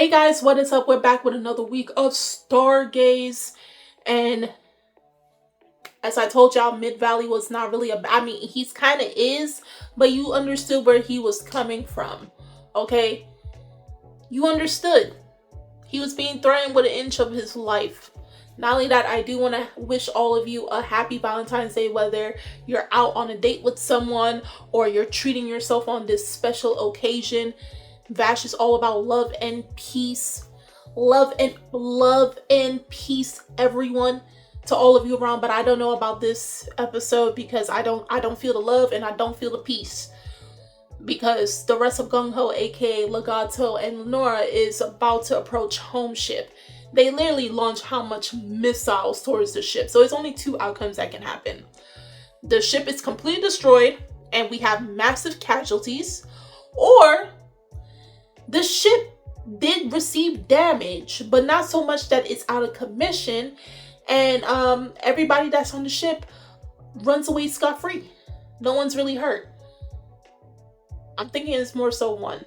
Hey guys, what is up? We're back with another week of Stargaze. And as I told y'all, Mid Valley was not really I mean, he's kind of is, but you understood where he was coming from. Okay? You understood. He was being threatened with an inch of his life. Not only that, I do want to wish all of you a happy Valentine's Day, whether you're out on a date with someone or you're treating yourself on this special occasion. Vash is all about love and peace. Love and peace, everyone, to all of you around. But I don't know about this episode because I don't feel the love and I don't feel the peace. Because the rest of Gung Ho, aka Legato and Lenora, is about to approach home ship. They literally launch how much missiles towards the ship. So it's only two outcomes that can happen. The ship is completely destroyed and we have massive casualties, or the ship did receive damage, but not so much that it's out of commission, and everybody that's on the ship runs away scot-free. No one's really hurt. I'm thinking it's more so one.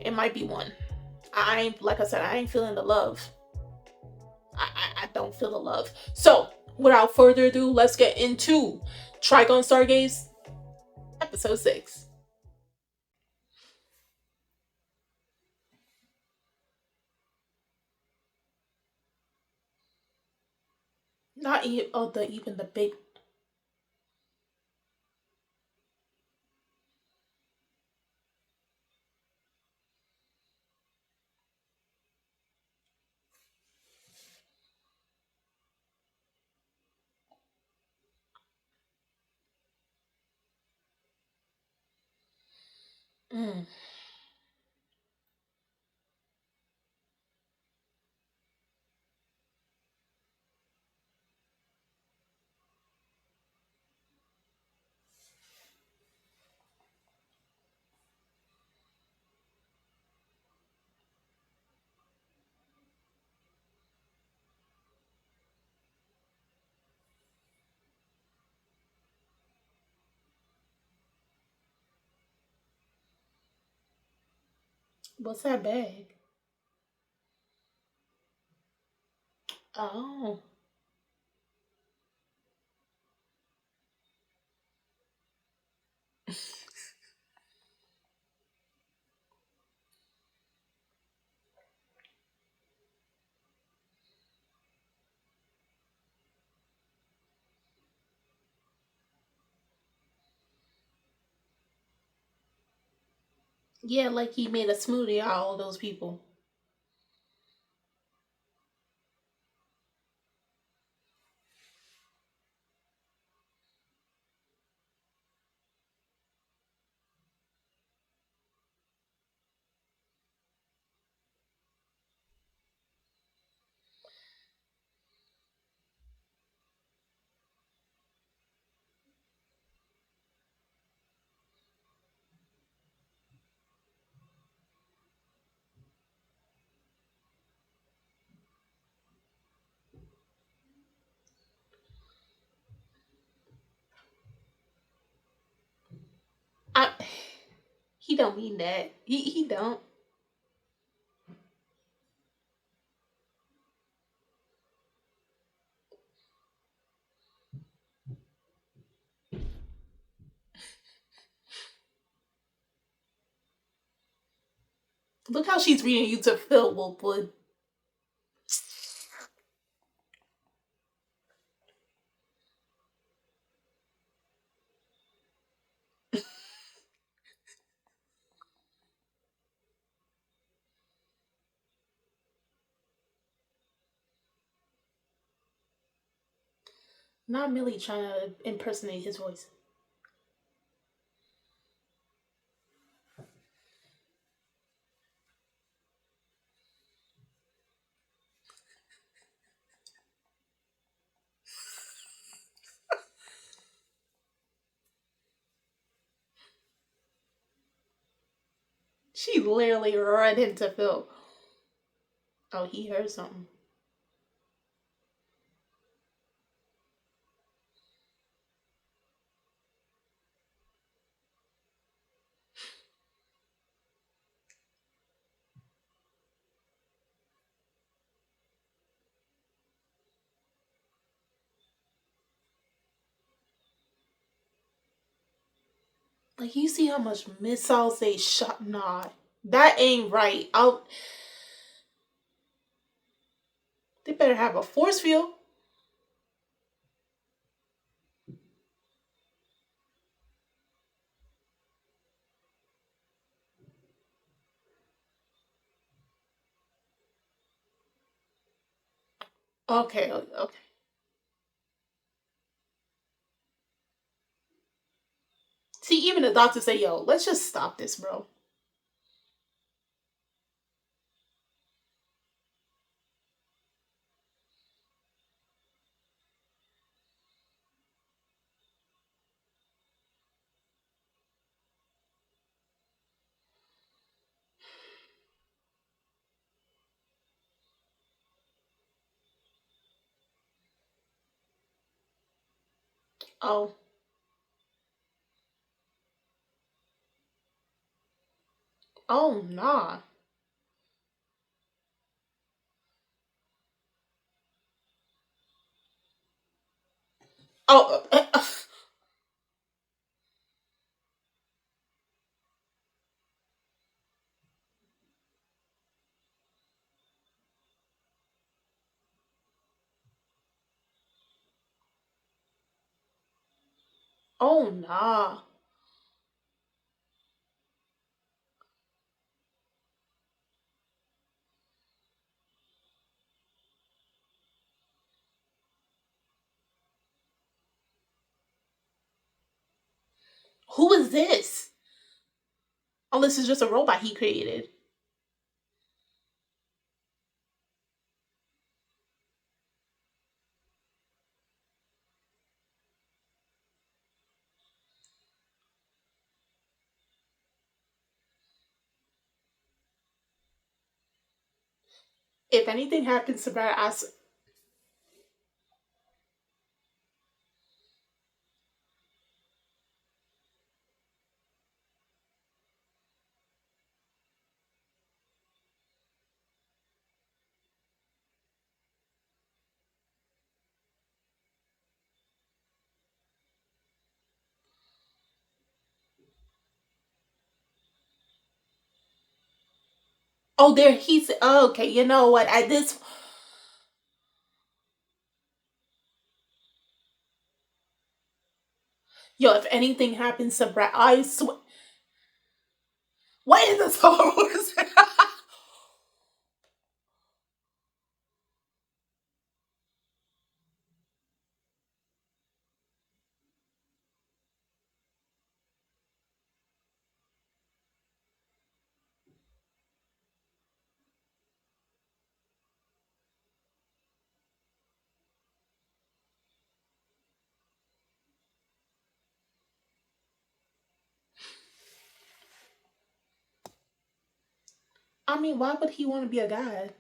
It might be one. Like I said, I ain't feeling the love. I don't feel the love. So, without further ado, let's get into Trigun STARGAZE, episode 6. Not even, even the big. Mm. What's that bag? Oh. Yeah, like he made a smoothie out of all those people. I, he don't mean that. He don't. Look how she's reading you to Phil Wolfwood. Not Millie trying to impersonate his voice. She literally ran into Phil. Oh, he heard something. Like, you see how much missiles they shot? Nah, that ain't right. I'll. They better have a force field. Okay, okay. See, even the doctor say, "Yo, let's just stop this, bro." Oh, oh, nah. Oh, oh, nah. Who is this? Oh, this is just a robot he created. If anything happens to Brad, oh, there he's. Oh, okay, you know what? At this, yo, if anything happens to Brad, I swear. What is this horse? I mean, why would he want to be a god?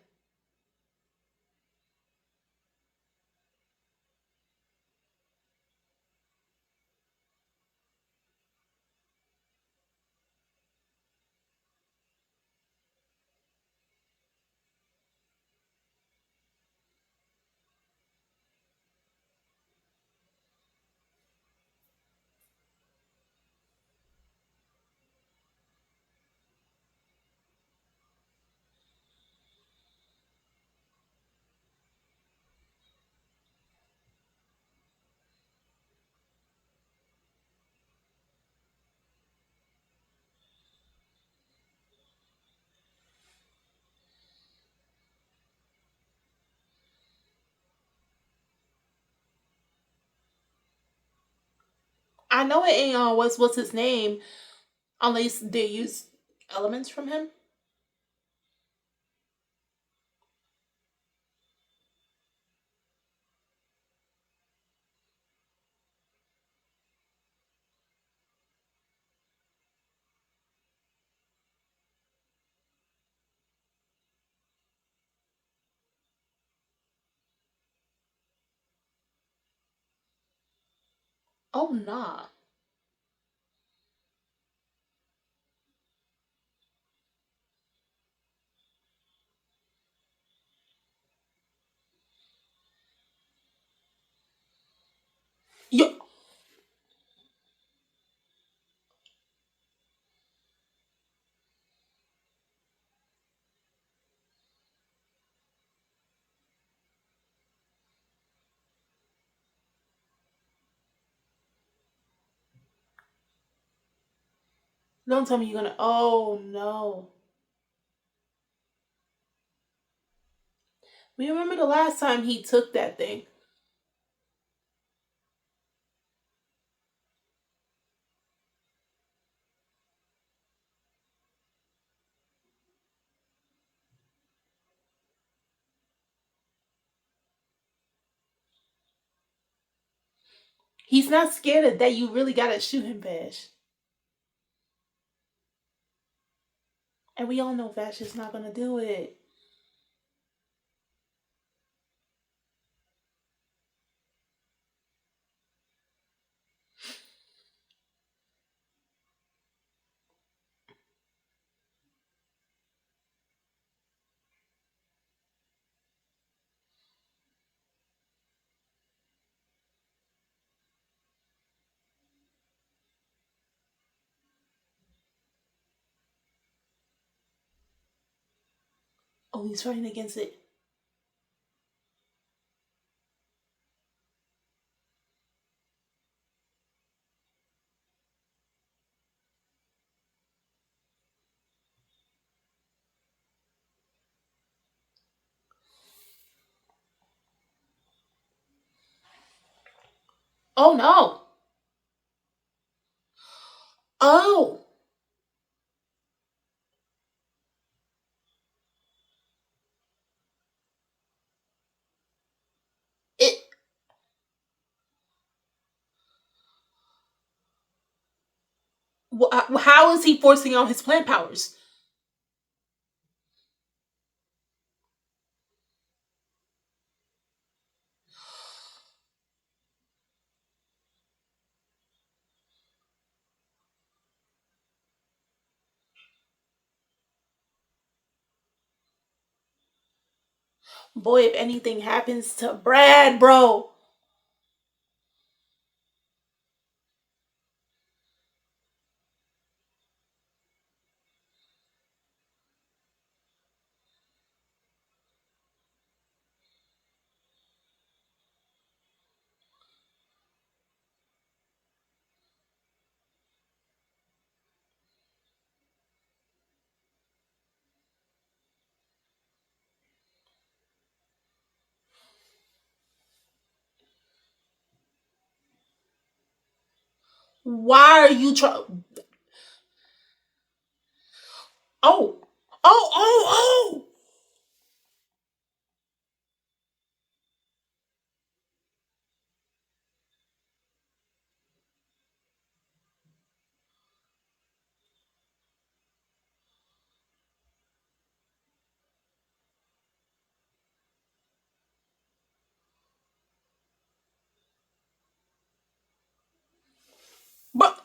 I know it ain't. What's his name? Unless they use elements from him. Oh nah. Yo, Don't tell me you're gonna. Oh no. We remember the last time he took that thing. He's not scared of that. You really gotta shoot him, Vash. And we all know Vash is not gonna do it. Oh, he's fighting against it. Oh no. Oh. It. How is he forcing out his plant powers? Boy, if anything happens to Brad, bro. Why are you trying? Oh. Oh, oh, oh. But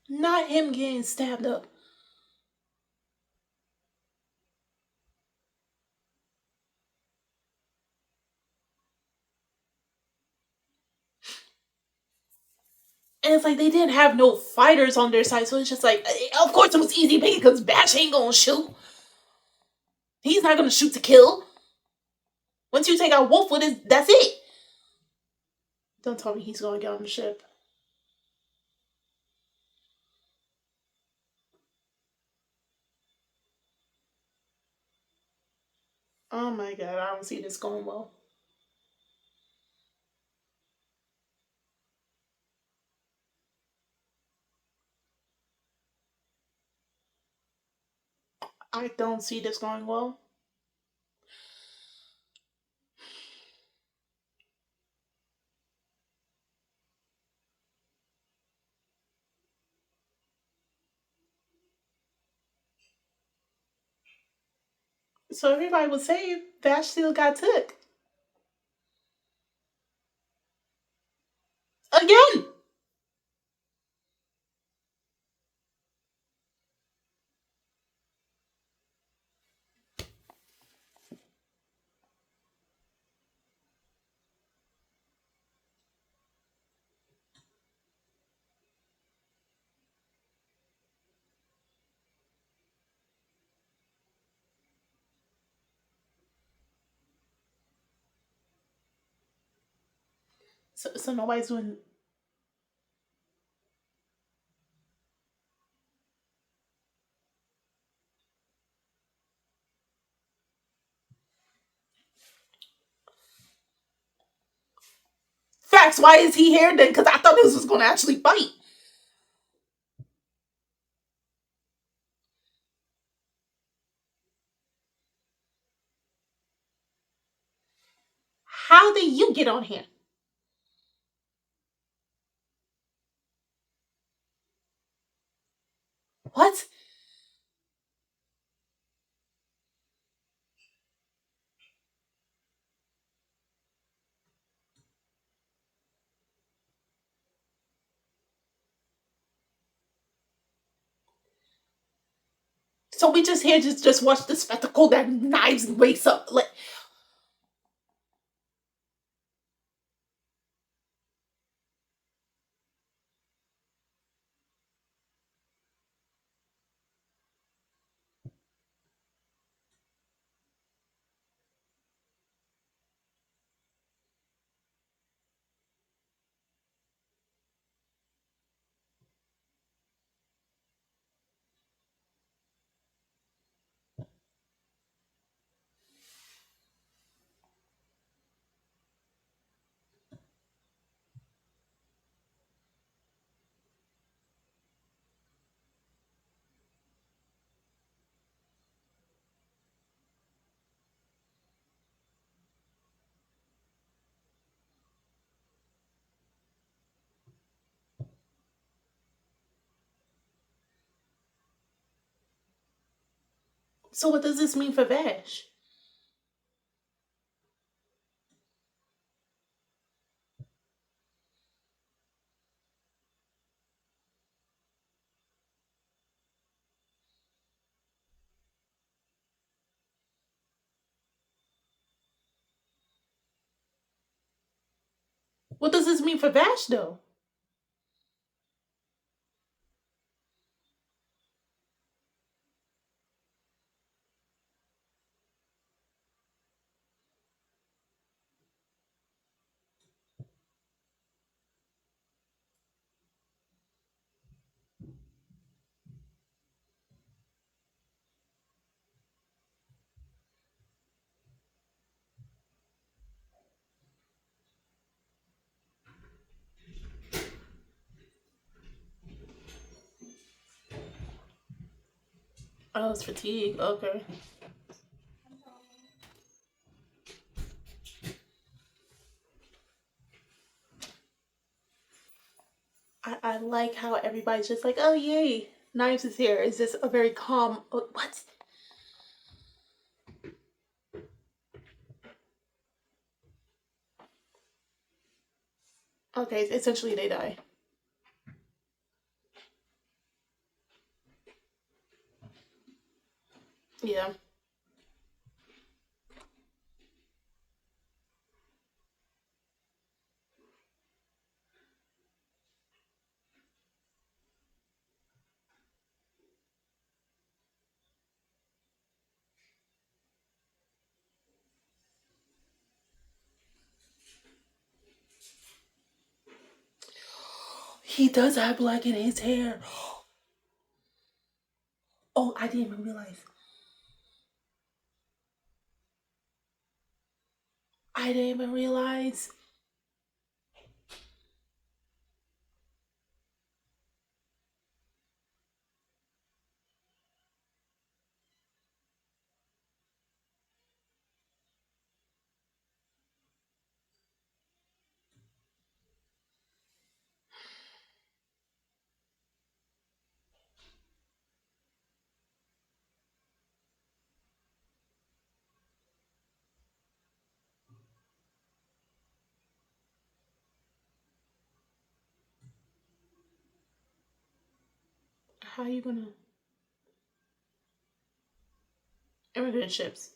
not him getting stabbed up. And it's like they didn't have no fighters on their side, so it's just like, of course it was easy picking because Bash ain't gonna shoot. He's not gonna shoot to kill. Once you take out Wolf with his, that's it. Don't tell me he's gonna get on the ship. Oh my god, I don't see this going well. I don't see this going well. So everybody would say Vash still got took. Again! So nobody's doing. Facts. Why is he here then? Because I thought this was going to actually fight. How did you get on here? What? So we just here just watch the spectacle that Knives wakes up like. So what does this mean for Vash? What does this mean for Vash though? Oh, it's fatigue. Okay. I like how everybody's just like, oh yay, Knives is here. Is this a very calm? What? Okay, essentially they die. Yeah. He does have black in his hair. Oh, I didn't even realize. I didn't even realize. How you gonna immigrant ships?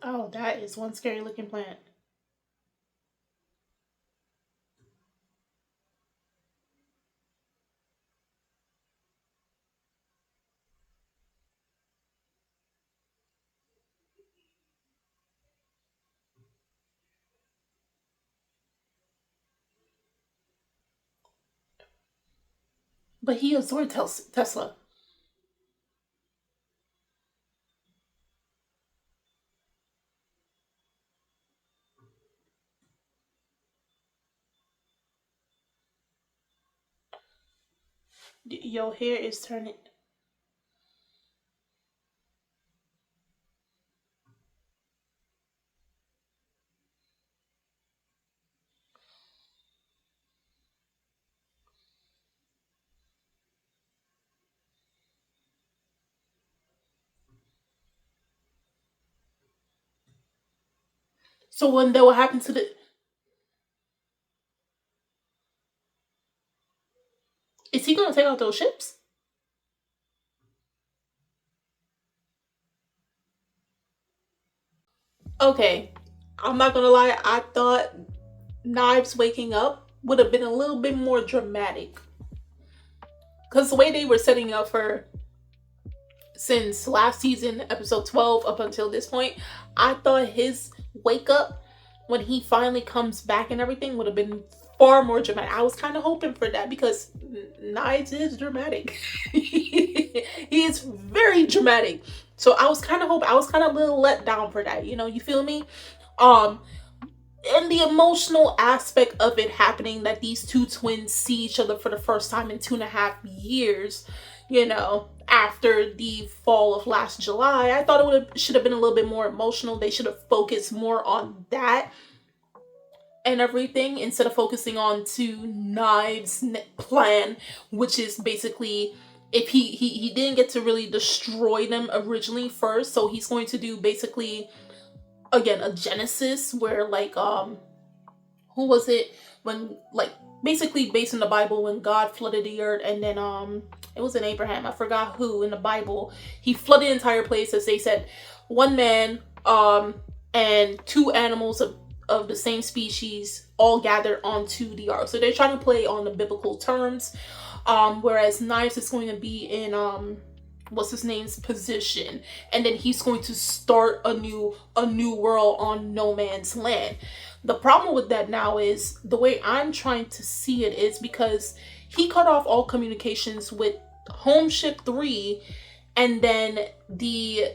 Oh, that is one scary looking plant. But he absorbed Tesla. Your hair is turning. So when that will happen to the, is he gonna take out those ships? Okay, I'm not gonna lie. I thought Knives waking up would have been a little bit more dramatic, because the way they were setting up for since last season, episode 12, up until this point, I thought his wake up when he finally comes back and everything would have been far more dramatic. I was kind of hoping for that because Knives is dramatic. He is very dramatic. So I was kind of I was kind of a little let down for that. You feel me? Um, and the emotional aspect of it happening, that these two twins see each other for the first time in 2.5 years, after the fall of last July. I thought should have been a little bit more emotional. They should have focused more on that and everything instead of focusing on to Knives' plan, which is basically, if he didn't get to really destroy them originally first, so he's going to do basically again a genesis where, like, who was it, when, like, basically based in the Bible, when God flooded the earth, and then it was in Abraham, I forgot who in the Bible, he flooded the entire place, as they said, one man and two animals of the same species all gathered onto the ark. So they're trying to play on the biblical terms, whereas Knives is going to be in what's his name's position, and then he's going to start a new world on no man's land. The problem with that now is, the way I'm trying to see it is, because he cut off all communications with Home Ship 3, and then the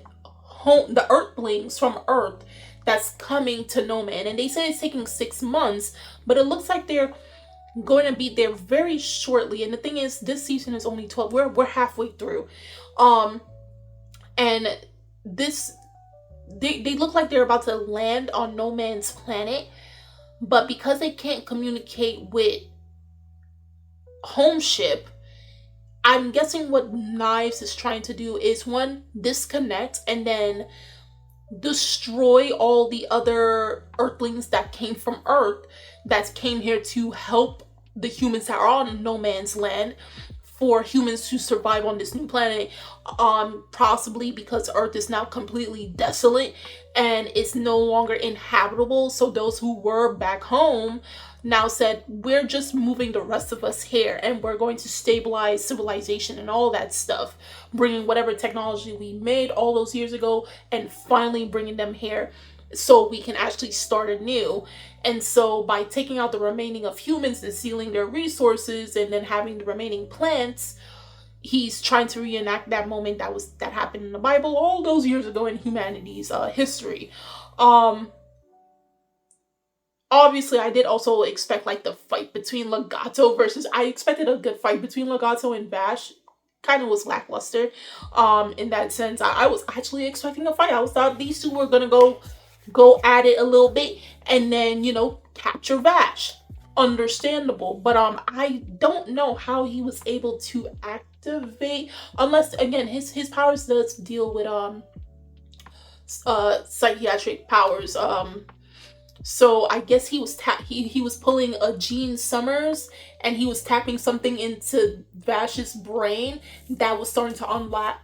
Earthlings from Earth that's coming to No Man, and they say it's taking 6 months, but it looks like they're going to be there very shortly. And the thing is, this season is only 12. We're halfway through, and this they look like they're about to land on No Man's planet, but because they can't communicate with Home Ship, I'm guessing what Knives is trying to do is, one, disconnect and then destroy all the other Earthlings that came from Earth, that came here to help the humans that are on No Man's land, for humans to survive on this new planet, possibly because Earth is now completely desolate and it's no longer inhabitable. So those who were back home now said, we're just moving the rest of us here, and we're going to stabilize civilization and all that stuff, bringing whatever technology we made all those years ago and finally bringing them here so we can actually start anew. And so by taking out the remaining of humans and sealing their resources and then having the remaining plants, he's trying to reenact that moment that happened in the Bible all those years ago in humanity's history. Obviously, I did also expect, like, the fight between Legato versus, I expected a good fight between Legato and Bash. Kind of was lackluster in that sense. I was actually expecting a fight. I was thought these two were gonna go at it a little bit and then, capture Vash. Understandable. But I don't know how he was able to activate, unless, again, his powers does deal with psychiatric powers, So I guess he was he was pulling a Gene Summers, and he was tapping something into Vash's brain that was starting to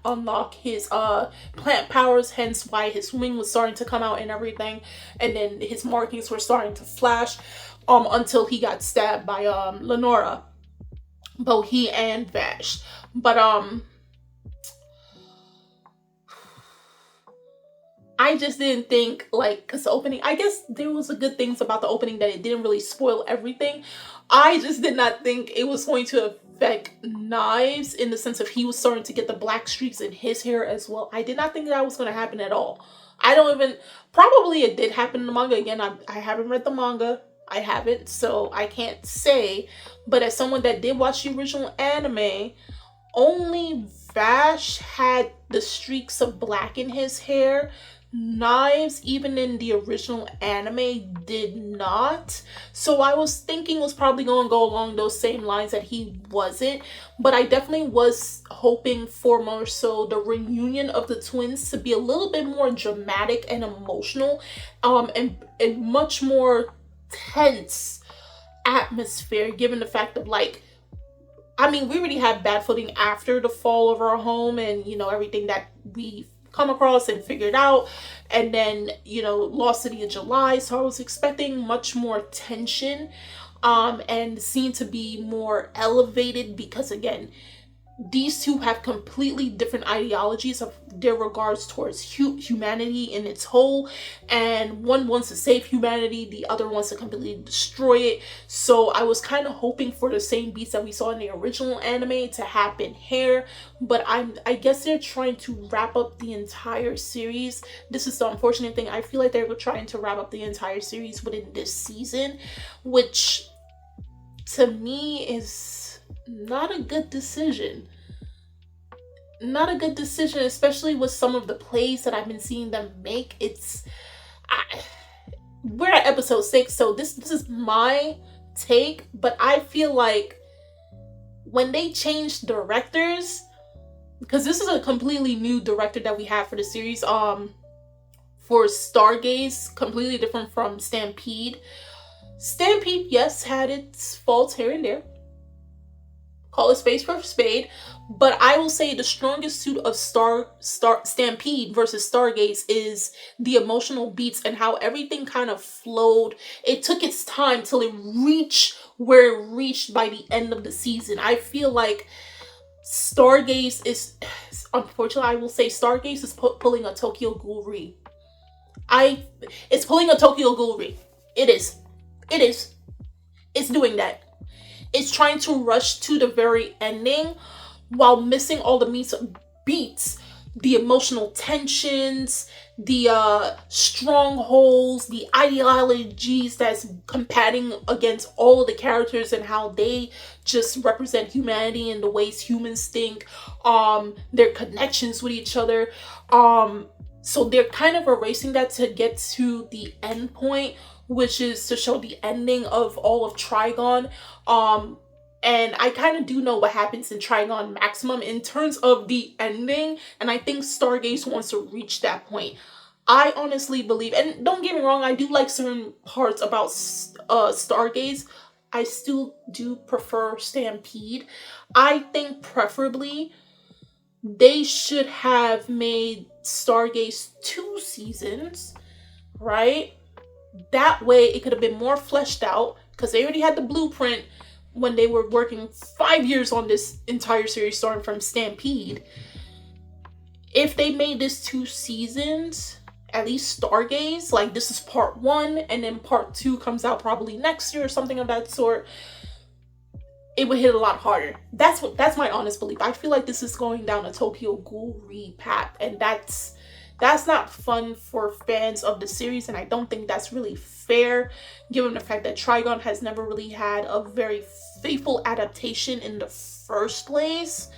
unlock his plant powers, hence why his wing was starting to come out and everything, and then his markings were starting to flash until he got stabbed by Lenora, both he and Vash. But I just didn't think, like, because the opening, I guess there was a good things about the opening that it didn't really spoil everything. I just did not think it was going to affect Knives in the sense of he was starting to get the black streaks in his hair as well. I did not think that was going to happen at all. I don't even, probably it did happen in the manga. Again, I haven't read the manga. I haven't, so I can't say. But as someone that did watch the original anime, only Vash had the streaks of black in his hair. Knives, even in the original anime, did not. So I was thinking it was probably going to go along those same lines that he wasn't. But I definitely was hoping for more so the reunion of the twins to be a little bit more dramatic and emotional, and much more tense atmosphere, given the fact of, like, I mean, we already had bad footing after the fall of our home and, you know, everything that we come across and figured out, and then, you know, Lost City of July. So I was expecting much more tension and seemed to be more elevated, because again, these two have completely different ideologies of their regards towards humanity in its whole, and one wants to save humanity, the other wants to completely destroy it. So I was kind of hoping for the same beats that we saw in the original anime to happen here, but I guess they're trying to wrap up the entire series. This is the unfortunate thing. I feel like they're trying to wrap up the entire series within this season, which to me is not a good decision. Not a good decision, especially with some of the plays that I've been seeing them make. We're at episode 6, so this is my take, but I feel like when they changed directors, because this is a completely new director that we have for the series, for Stargaze, completely different from Stampede. Stampede, yes, had its faults here and there. Call a spade for a spade. But I will say the strongest suit of Stampede versus Stargaze is the emotional beats and how everything kind of flowed. It took its time till it reached where it reached by the end of the season. I feel like Stargaze is, unfortunately, I will say Stargaze is pulling a Tokyo Ghoul. It's pulling a Tokyo Ghoul. It is. It's doing that. It's trying to rush to the very ending while missing all the beats, the emotional tensions, the strongholds, the ideologies that's combating against all of the characters and how they just represent humanity and the ways humans think, their connections with each other. So they're kind of erasing that to get to the end point, which is to show the ending of all of Trigun. And I kind of do know what happens in Trigun Maximum in terms of the ending, and I think Stargaze wants to reach that point. I honestly believe, and don't get me wrong, I do like certain parts about Stargaze. I still do prefer Stampede. I think preferably they should have made Stargaze 2 seasons, right? That way it could have been more fleshed out, because they already had the blueprint when they were working 5 years on this entire series starting from Stampede. If they made this 2 seasons, at least Stargaze, like this is part 1 and then part 2 comes out probably next year or something of that sort, it would hit a lot harder. That's my honest belief. I feel like this is going down a Tokyo Ghoul path, and that's not fun for fans of the series, and I don't think that's really fair, given the fact that Trigun has never really had a very faithful adaptation in the first place,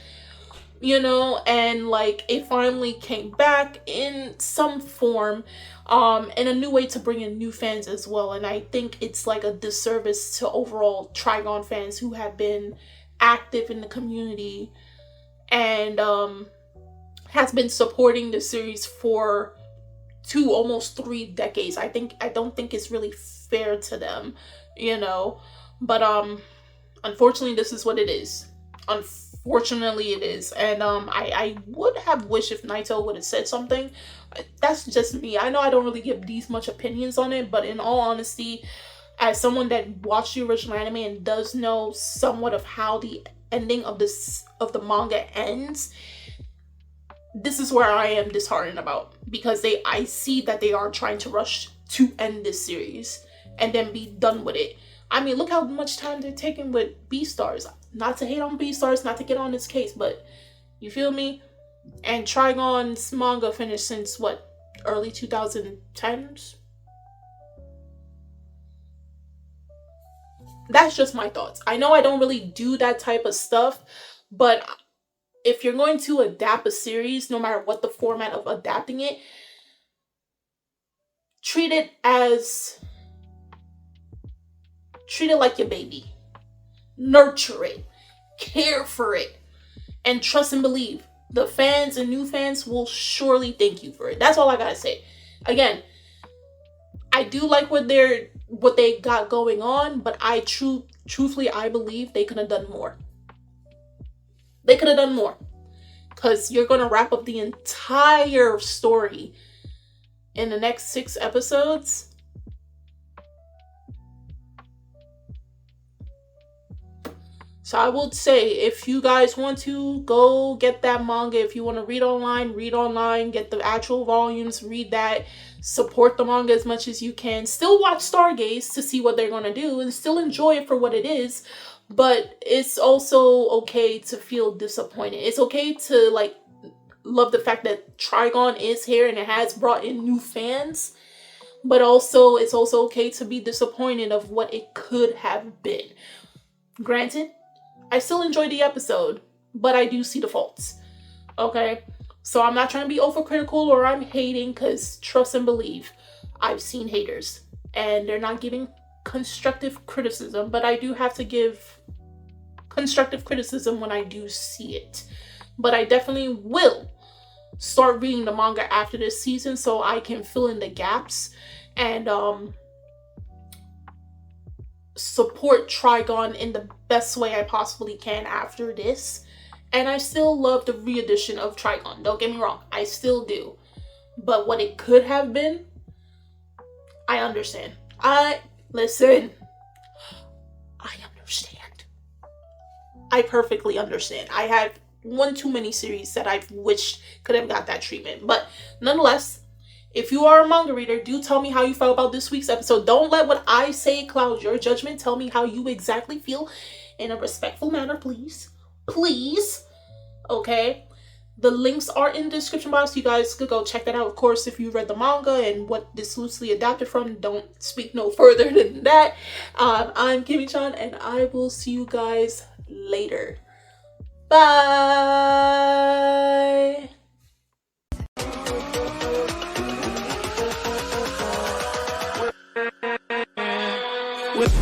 you know, and like it finally came back in some form, and a new way to bring in new fans as well. And I think it's like a disservice to overall Trigun fans who have been active in the community and has been supporting the series for 2, almost 3 decades. I don't think it's really fair to them, you know. But unfortunately, this is what it is. Unfortunately, it is. And I would have wished if Naito would have said something. That's just me. I know I don't really give these much opinions on it, but in all honesty, as someone that watched the original anime and does know somewhat of how the ending of the manga ends, this is where I am disheartened about, because I see that they are trying to rush to end this series and then be done with it. I mean, look how much time they're taking with Beastars. Not to hate on Beastars, not to get on this case, but you feel me? And Trigun's manga finished since what, early 2010s? That's just my thoughts. I know I don't really do that type of stuff, but if you're going to adapt a series, no matter what the format of adapting it, treat it like your baby. Nurture it. Care for it. And trust and believe. The fans and new fans will surely thank you for it. That's all I gotta say. Again, I do like what they got going on, but truthfully, I believe they could have done more. They could have done more. Because you're going to wrap up the entire story in the next 6 episodes. So I would say, if you guys want to, go get that manga. If you want to read online, get the actual volumes, read that, support the manga as much as you can. Still watch Stargaze to see what they're going to do and still enjoy it for what it is. But it's also okay to feel disappointed. It's okay to like love the fact that Trigun is here and it has brought in new fans. But also, it's also okay to be disappointed of what it could have been. Granted, I still enjoyed the episode, but I do see the faults. Okay? So I'm not trying to be overcritical or I'm hating, because trust and believe, I've seen haters. And they're not giving constructive criticism, but I do have to give constructive criticism when I do see it. But I definitely will start reading the manga after this season so I can fill in the gaps and support Trigun in the best way I possibly can after this. And I still love the re-edition of Trigun, don't get me wrong, I still do. But what it could have been, I understand. Listen, I understand. I perfectly understand. I have one too many series that I've wished could have got that treatment. But nonetheless, if you are a manga reader, do tell me how you felt about this week's episode. Don't let what I say cloud your judgment. Tell me how you exactly feel in a respectful manner, please. Please. Okay? The links are in the description box. You guys could go check that out. Of course, if you read the manga and what this loosely adapted from, don't speak no further than that. I'm Kimmy-chan, and I will see you guys later. Bye! With